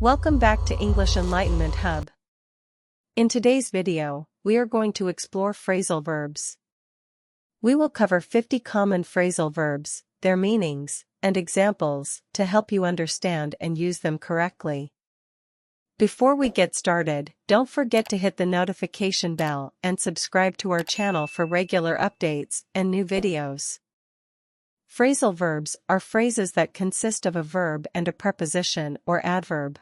Welcome back to English Enlightenment Hub. In today's video, we are going to explore phrasal verbs. We will cover 50 common phrasal verbs, their meanings, and examples to help you understand and use them correctly. Before we get started, don't forget to hit the notification bell and subscribe to our channel for regular updates and new videos. Phrasal verbs are phrases that consist of a verb and a preposition or adverb.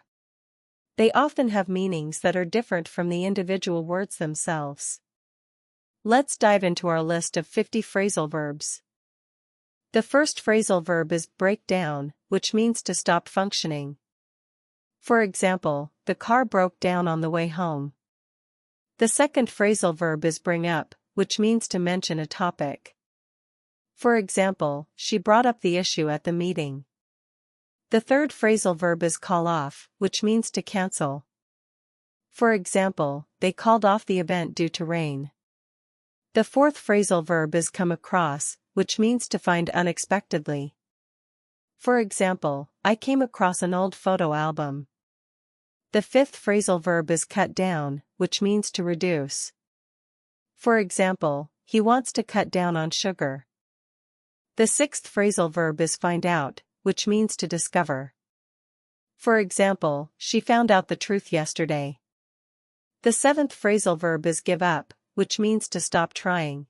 They often have meanings that are different from the individual words themselves. Let's dive into our list of 50 phrasal verbs. The first phrasal verb is break down, which means to stop functioning. For example, the car broke down on the way home. The second phrasal verb is bring up, which means to mention a topic. For example, she brought up the issue at the meeting. The third phrasal verb is call off, which means to cancel. For example, they called off the event due to rain. The fourth phrasal verb is come across, which means to find unexpectedly. For example, I came across an old photo album. The fifth phrasal verb is cut down, which means to reduce. For example, he wants to cut down on sugar. The sixth phrasal verb is find out, which means to discover. For example, she found out the truth yesterday. The seventh phrasal verb is give up, which means to stop trying.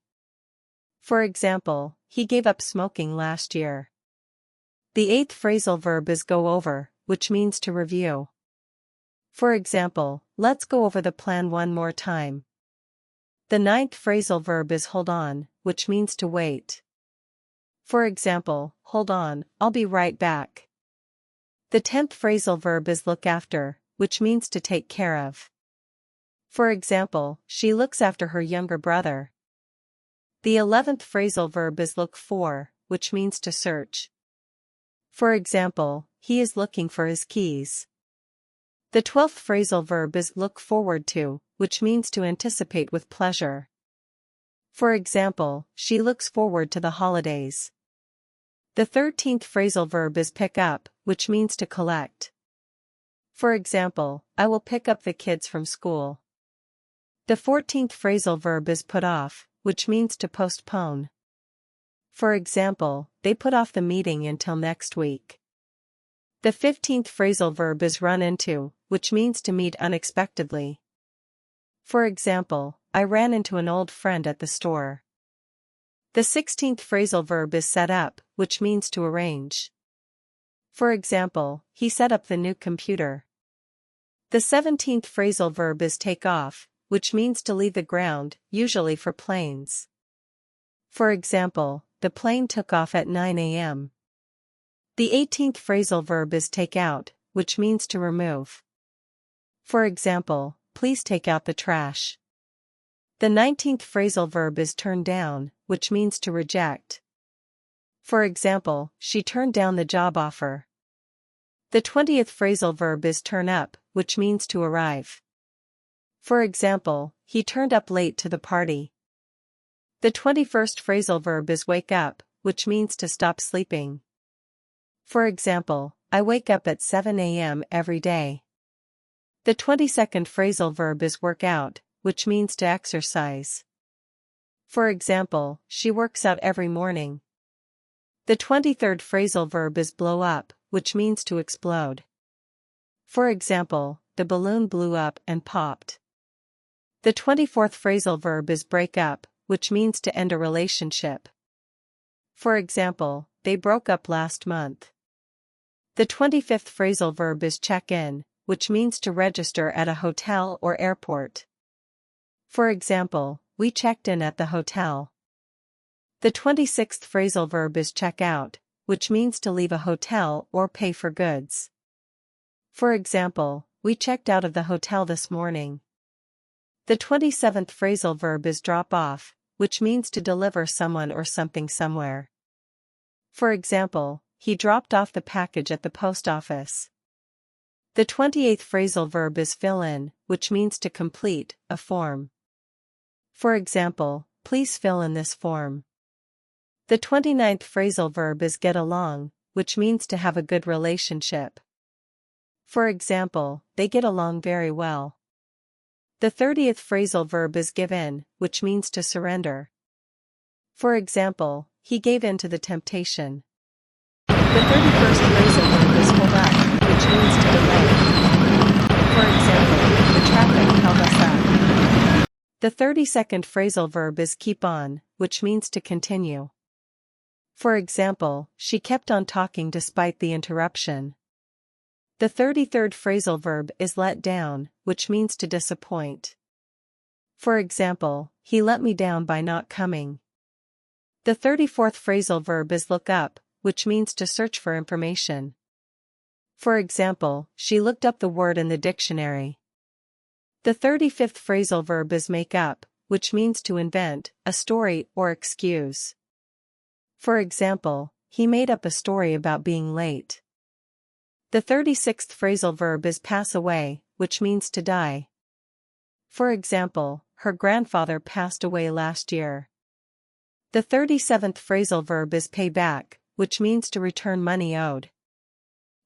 For example, he gave up smoking last year. The eighth phrasal verb is go over, which means to review. For example, let's go over the plan one more time. The ninth phrasal verb is hold on, which means to wait. For example, hold on, I'll be right back. The 10th phrasal verb is look after, which means to take care of. For example, she looks after her younger brother. The 11th phrasal verb is look for, which means to search. For example, he is looking for his keys. The 12th phrasal verb is look forward to, which means to anticipate with pleasure. For example, she looks forward to the holidays. The 13th phrasal verb is pick up, which means to collect. For example, I will pick up the kids from school. The 14th phrasal verb is put off, which means to postpone. For example, they put off the meeting until next week. The 15th phrasal verb is run into, which means to meet unexpectedly. For example, I ran into an old friend at the store. The 16th phrasal verb is set up, which means to arrange. For example, he set up the new computer. The 17th phrasal verb is take off, which means to leave the ground, usually for planes. For example, the plane took off at 9 a.m. The 18th phrasal verb is take out, which means to remove. For example, please take out the trash. The 19th phrasal verb is turn down, which means to reject. For example, she turned down the job offer. The 20th phrasal verb is turn up, which means to arrive. For example, he turned up late to the party. The 21st phrasal verb is wake up, which means to stop sleeping. For example, I wake up at 7 a.m. every day. The 22nd phrasal verb is work out, which means to exercise. For example, she works out every morning. The 23rd phrasal verb is blow up, which means to explode. For example, the balloon blew up and popped. The 24th phrasal verb is break up, which means to end a relationship. For example, they broke up last month. The 25th phrasal verb is check in, which means to register at a hotel or airport. For example, we checked in at the hotel. The 26th phrasal verb is check out, which means to leave a hotel or pay for goods. For example, we checked out of the hotel this morning. The 27th phrasal verb is drop off, which means to deliver someone or something somewhere. For example, he dropped off the package at the post office. The 28th phrasal verb is fill in, which means to complete a form. For example, please fill in this form. The 29th phrasal verb is get along, which means to have a good relationship. For example, they get along very well. The 30th phrasal verb is give in, which means to surrender. For example, he gave in to the temptation. The 31st phrasal verb is hold up, which means to delay. For example, the traffic held us up. The 32nd phrasal verb is keep on, which means to continue. For example, she kept on talking despite the interruption. The 33rd phrasal verb is let down, which means to disappoint. For example, he let me down by not coming. The 34th phrasal verb is look up, which means to search for information. For example, she looked up the word in the dictionary. The 35th phrasal verb is make up, which means to invent a story or excuse. For example, he made up a story about being late. The 36th phrasal verb is pass away, which means to die. For example, her grandfather passed away last year. The 37th phrasal verb is pay back, which means to return money owed.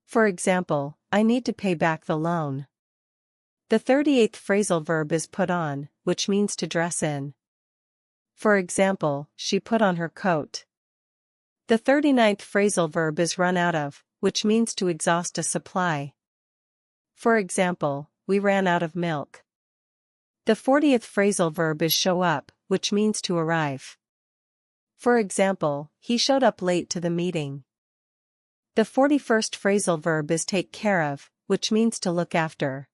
For example, I need to pay back the loan. The 38th phrasal verb is put on, which means to dress in. For example, she put on her coat. The 39th phrasal verb is run out of, which means to exhaust a supply. For example, we ran out of milk. The 40th phrasal verb is show up, which means to arrive. For example, he showed up late to the meeting. The 41st phrasal verb is take care of, which means to look after.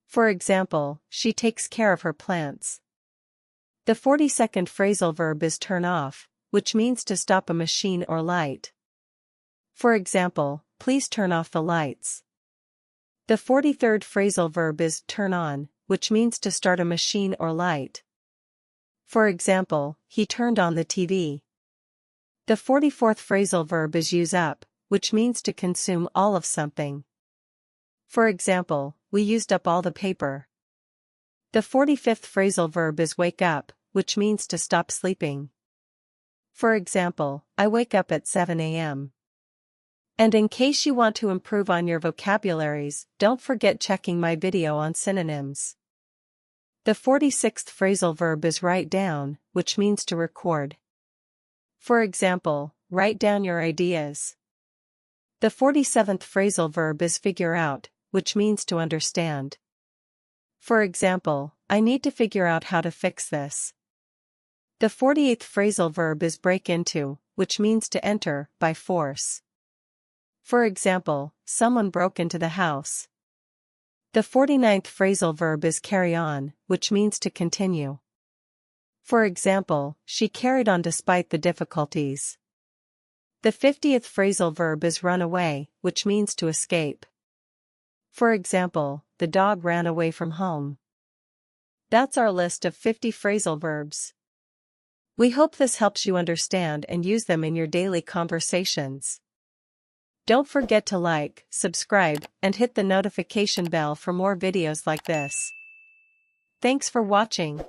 For example, she takes care of her plants. The 42nd phrasal verb is turn off, which means to stop a machine or light. For example, please turn off the lights. The 43rd phrasal verb is turn on, which means to start a machine or light. For example, he turned on the TV. The 44th phrasal verb is use up, which means to consume all of something. For example, we used up all the paper. The 45th phrasal verb is wake up, which means to stop sleeping. For example, I wake up at 7 a.m. And in case you want to improve on your vocabularies, don't forget checking my video on synonyms. The 46th phrasal verb is write down, which means to record. For example, write down your ideas. The 47th phrasal verb is figure out, which means to understand. For example, I need to figure out how to fix this. The 48th phrasal verb is break into, which means to enter by force. For example, someone broke into the house. The 49th phrasal verb is carry on, which means to continue. For example, she carried on despite the difficulties. The 50th phrasal verb is run away, which means to escape. For example, the dog ran away from home. That's our list of 50 phrasal verbs. We hope this helps you understand and use them in your daily conversations. Don't forget to like, subscribe, and hit the notification bell for more videos like this. Thanks for watching.